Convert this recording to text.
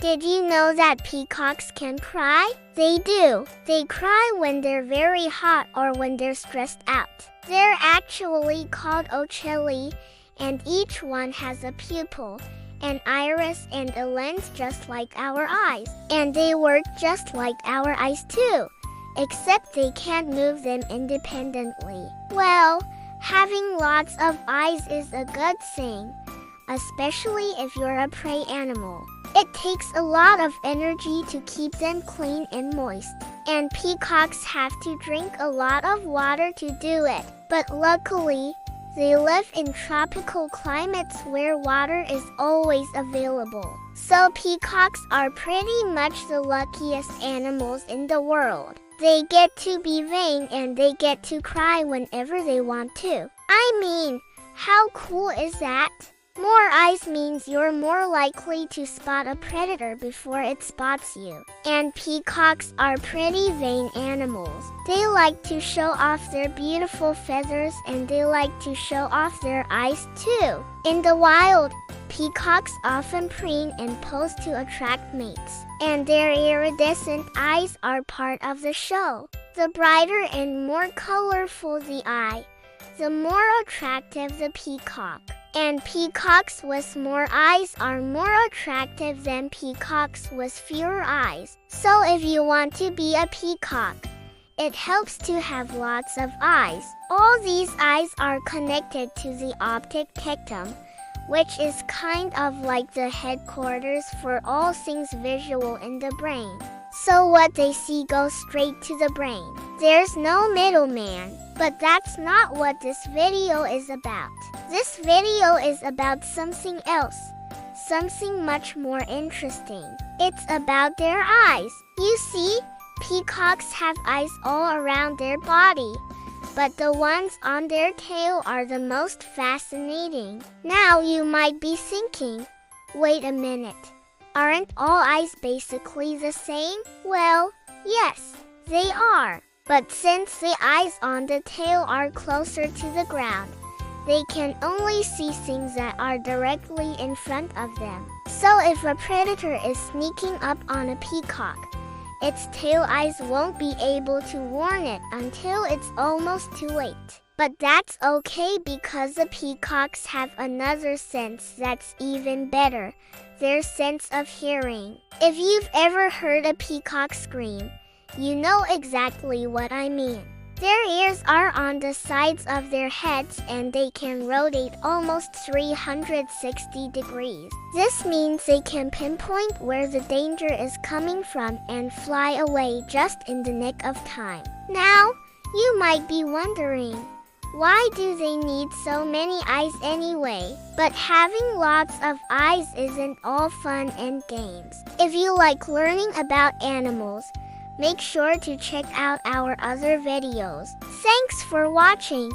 Did you know that peacocks can cry? They do. They cry when they're very hot or when they're stressed out. They're actually called ocelli, and each one has a pupil, an iris, and a lens just like our eyes. And they work just like our eyes too, except they can't move them independently. Well, having lots of eyes is a good thing, especially if you're a prey animal. It takes a lot of energy to keep them clean and moist, and peacocks have to drink a lot of water to do it. But luckily, they live in tropical climates where water is always available. So peacocks are pretty much the luckiest animals in the world. They get to be vain and they get to cry whenever they want to. I mean, how cool is that? More eyes means you're more likely to spot a predator before it spots you. And peacocks are pretty vain animals. They like to show off their beautiful feathers and they like to show off their eyes too. In the wild, peacocks often preen and pose to attract mates, and their iridescent eyes are part of the show. The brighter and more colorful the eye, the more attractive the peacock. And peacocks with more eyes are more attractive than peacocks with fewer eyes. So if you want to be a peacock, it helps to have lots of eyes. All these eyes are connected to the optic tectum, which is kind of like the headquarters for all things visual in the brain. So what they see goes straight to the brain. There's no middleman. But that's not what this video is about. This video is about something else, something much more interesting. It's about their eyes. You see, peacocks have eyes all around their body, but the ones on their tail are the most fascinating. Now you might be thinking, wait a minute, aren't all eyes basically the same? Well, yes, they are. But since the eyes on the tail are closer to the ground, they can only see things that are directly in front of them. So if a predator is sneaking up on a peacock, its tail eyes won't be able to warn it until it's almost too late. But that's okay because the peacocks have another sense that's even better, their sense of hearing. If you've ever heard a peacock scream, you know exactly what I mean. Their ears are on the sides of their heads and they can rotate almost 360 degrees. This means they can pinpoint where the danger is coming from and fly away just in the nick of time. Now, you might be wondering, why do they need so many eyes anyway? But having lots of eyes isn't all fun and games. If you like learning about animals, make sure to check out our other videos. Thanks for watching.